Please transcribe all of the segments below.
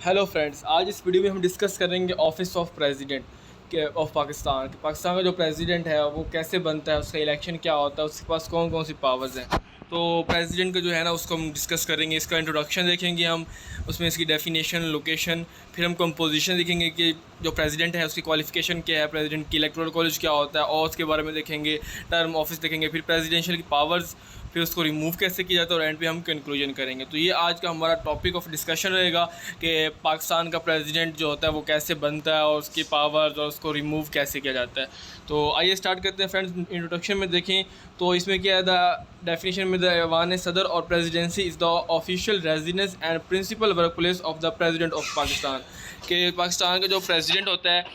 Hello friends, आज इस video में हम डिस्कस करेंगे ऑफिस ऑफ प्रेसिडेंट के ऑफ पाकिस्तान। पाकिस्तान का जो प्रेसिडेंट है वो कैसे बनता है, उसका इलेक्शन क्या होता है, उसके पास कौन कौन सी पावर्स हैं। तो प्रेसिडेंट का जो है ना उसको हम डिस्कस करेंगे। इसका इंट्रोडक्शन देखेंगे हम, उसमें इसकी डेफिनेशन, लोकेशन, फिर हम कंपोजिशन देखेंगे कि जो प्रेसिडेंट है उसकी क्वालिफिकेशन क्या है, प्रेसिडेंट की इलेक्टोरल कॉलेज क्या होता है और उसके बारे में देखेंगे, टर्म ऑफिस देखेंगे, फिर प्रेसिडेंशियल की पावर्स, फिर उसको रिमूव कैसे किया जाता है और एंड पे हम कंक्लूजन करेंगे। तो ये आज का हमारा टॉपिक ऑफ डिस्कशन रहेगा कि पाकिस्तान का प्रेसिडेंट जो होता है वो कैसे बनता है और उसकी पावर्स और उसको रिमूव कैसे किया जाता है। तो आइए स्टार्ट करते हैं फ्रेंड्स। इंट्रोडक्शन में देखें तो इसमें क्या है, द डेफिनेशन में द ऐवान सदर और presidency is the official residence and principal work place of the president of Pakistan. के पाकिस्तान का जो प्रेसिडेंट होता है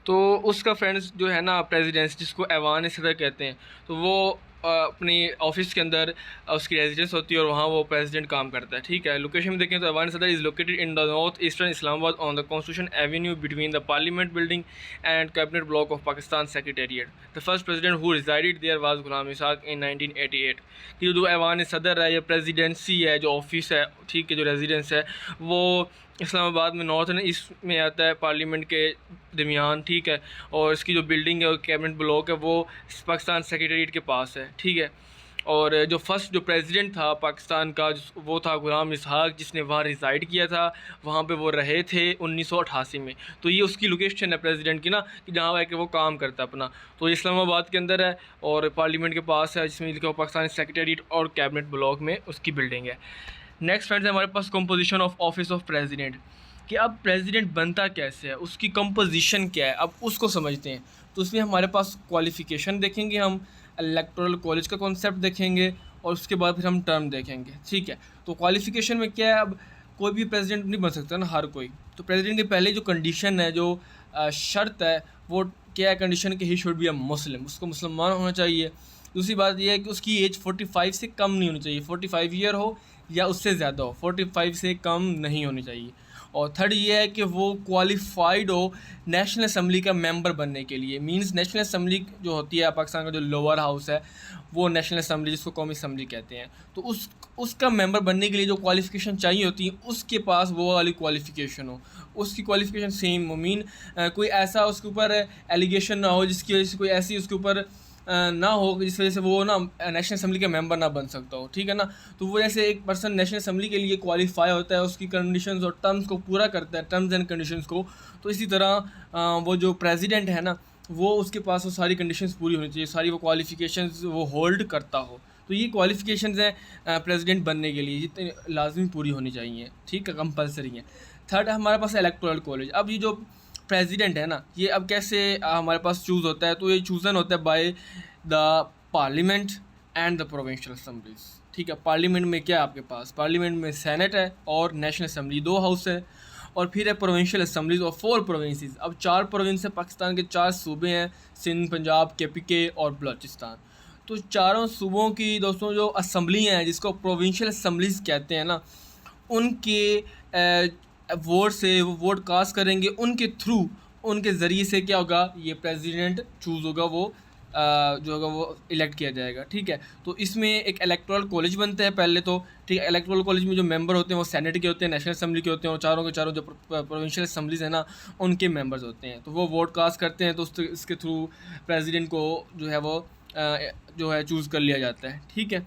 तो उसका फ्रेंड्स जो है ना प्रेसिडेंसी, जिसको ऐवान सदर कहते हैं, तो वो अपनी ऑफिस के अंदर उसकी रेजिडेंस होती है और वहाँ वो प्रेसिडेंट काम करता है। ठीक है, लोकेशन में देखें तो Aiwan Sadr is located in the north eastern Islamabad on the Constitution Avenue between the parliament building and cabinet block of Pakistan secretariat. The first president who resided there was Ghulam Ishaq in 1988। कि जो ऐवान सदर है, ये प्रेसिडेंसी है, जो ऑफिस है, ठीक है, जो रेजिडेंस है वो इस्लामाबाद में नॉर्थ ईस्ट में आता है, पार्लियामेंट के दरमियान। ठीक है, और इसकी जो बिल्डिंग है और कैबिनेट ब्लॉक है वो पाकिस्तान सेक्रेटेरिएट के पास है। ठीक है, और जो फर्स्ट जो प्रेसिडेंट था पाकिस्तान का वो था गुलाम इसहाक, जिसने वहाँ रिज़ाइड किया था, वहाँ पे वो रहे थे 1988 में। तो ये उसकी लोकेशन है प्रेसिडेंट की ना, कि जहाँ आके वो काम करता है अपना। तो ये इस्लामाबाद के अंदर है और पार्लियामेंट के पास है, जिसमें लिखा हुआ पाकिस्तान सेक्रेटेरिएट और कैबिनेट ब्लॉक में उसकी बिल्डिंग है। नेक्स्ट फ्रेंड्स हमारे पास composition of office of president, कि अब प्रेसिडेंट बनता कैसे है, उसकी कंपोजिशन क्या है, अब उसको समझते हैं। तो उसमें हमारे पास क्वालिफ़िकेशन देखेंगे, हम इलेक्टोरल कॉलेज का कॉन्सेप्ट देखेंगे और उसके बाद फिर हम टर्म देखेंगे। ठीक है, तो क्वालिफ़िकेशन में क्या है, अब कोई भी प्रेसिडेंट नहीं बन सकता ना, हर कोई। तो प्रेसिडेंट के पहले जो कंडीशन है, जो शर्त है, वो क्या है कंडीशन कि ही शुड बी अ मुस्लिम, उसको मुसलमान होना चाहिए। दूसरी बात यह है कि उसकी एज 45 से कम नहीं होनी चाहिए, 45 ईयर हो या उससे ज़्यादा हो, 45 से कम नहीं होनी चाहिए। और थर्ड ये है कि वो क्वालिफाइड हो नेशनल असम्बली का मेंबर बनने के लिए। मींस नेशनल असम्बली जो होती है पाकिस्तान का जो लोअर हाउस है, वो नेशनल असम्बली जिसको कौमी असम्बली कहते हैं, तो उसका मेंबर बनने के लिए जो क्वालिफ़िकेशन चाहिए होती है, उसके पास वो वाली क्वालिफ़िकेशन हो, उसकी क्वालिफ़िकेशन सेम हो। कोई ऐसा उसके ऊपर एलिगेशन ना हो जिसकी वजह से कोई ऐसी उसके ऊपर ना हो जिस वजह से वो ना नेशनल असम्बली का मेंबर ना बन सकता हो। ठीक है ना, तो वो जैसे एक पर्सन नेशनल असम्बली के लिए क्वालिफाई होता है, उसकी कंडीशंस और टर्म्स को पूरा करता है, टर्म्स एंड कंडीशंस को, तो इसी तरह वो जो प्रेसिडेंट है ना, वो उसके पास वो सारी कंडीशंस पूरी होनी चाहिए, सारी वो क्वालिफ़िकेशंस वो होल्ड करता हो। तो ये क्वालिफ़िकेशंस हैं प्रेसिडेंट बनने के लिए, जितनी लाजमी पूरी होनी चाहिए। ठीक है, कंपलसरी है। थर्ड हमारे पास इलेक्टोरल कॉलेज। अब ये जो प्रेसिडेंट है ना, ये अब कैसे हमारे पास चूज़ होता है, तो ये चूज़न होता है by the parliament and the provincial assemblies. ठीक है, पार्लियामेंट में क्या है आपके पास, पार्लियामेंट में सेनेट है और नेशनल असम्बली, दो हाउस है, और फिर है प्रोविंशियल असम्बलीज और 4 प्रोविंसेस। अब 4 प्रोविंस है, पाकिस्तान के 4 सूबे हैं, सिंध, पंजाब, KPK और बलूचिस्तान। तो चारों सूबों की दोस्तों जो असम्बली हैं, जिसको प्रोविंशियल असम्बलीज कहते हैं ना, उनके वोट से वो वोट कास्ट करेंगे, उनके थ्रू, उनके ज़रिए से क्या होगा, ये प्रेसिडेंट चूज़ होगा, वो जो होगा वो इलेक्ट किया जाएगा। ठीक है, तो इसमें एक इलेक्टोरल कॉलेज बनता है पहले तो। ठीक है, इलेक्टोरल कॉलेज में जो मेंबर होते हैं वो सेनेट के होते हैं, नेशनल असम्बली के होते हैं, और चारों के चारों जो प्रोविंशियल असम्बलीज हैं ना, उनके मेंबर्स होते हैं। तो वो वोट कास्ट करते हैं, तो इसके थ्रू प्रेसिडेंट को जो है वो जो है चूज़ कर लिया जाता है। ठीक है,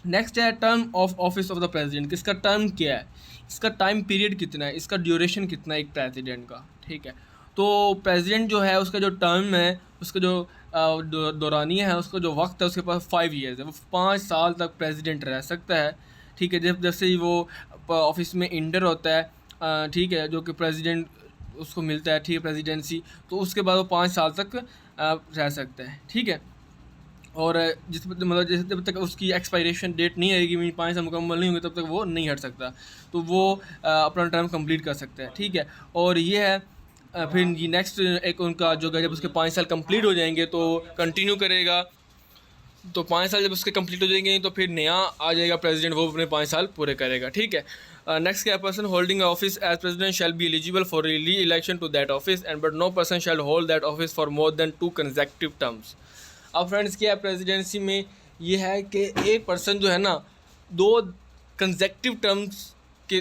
नेक्स्ट है term of office of the president. इसका टर्म क्या है, इसका टाइम पीरियड कितना है, इसका ड्यूरेशन कितना है एक प्रेसिडेंट का। ठीक है, तो प्रेसिडेंट जो है उसका जो टर्म है, उसका जो दौरानिया है, उसका जो वक्त है, उसके पास 5 ईयर्स है, वो 5 साल तक प्रेसिडेंट रह सकता है। ठीक है, जब से ही वो ऑफिस में इंटर होता है, ठीक है, जो कि प्रेसिडेंट उसको मिलता है, ठीक है, प्रेसिडेंसी, तो उसके बाद वो 5 साल तक रह सकता है। ठीक है, और जिस मतलब जैसे जब तक उसकी एक्सपायरेशन डेट नहीं आएगी, मीन 5 साल मुकम्मल नहीं होंगे, तब तक वो नहीं हट सकता, तो वो अपना टर्म कंप्लीट कर सकता है। ठीक है, और ये है फिर ये नेक्स्ट एक उनका जो जब उसके 5 साल कंप्लीट हो जाएंगे तो कंटिन्यू करेगा। तो 5 साल जब उसके कंप्लीट हो जाएंगे तो फिर नया आ जाएगा प्रेसिडेंट, वो अपने 5 साल पूरे करेगा। ठीक है, नेक्स्ट क्या, person holding office as president shall be eligible for re election to that office and but no person shall hold that office for more than 2 consecutive terms. अब फ्रेंड्स क्या है प्रेसिडेंसी में, ये है कि एक पर्सन जो है ना 2 कंसेक्यूटिव टर्म्स के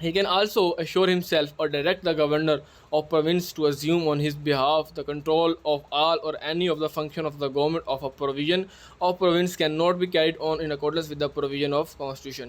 He can also assure himself or direct the governor of province to assume on his behalf the control of all or any of the function of the government of a provision of province cannot be carried on in accordance with the provision of constitution.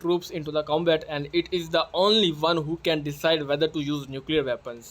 troops into the combat and it is the only one who can decide whether to use nuclear weapons.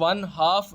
1/2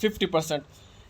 50%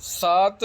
7،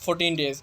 14 days.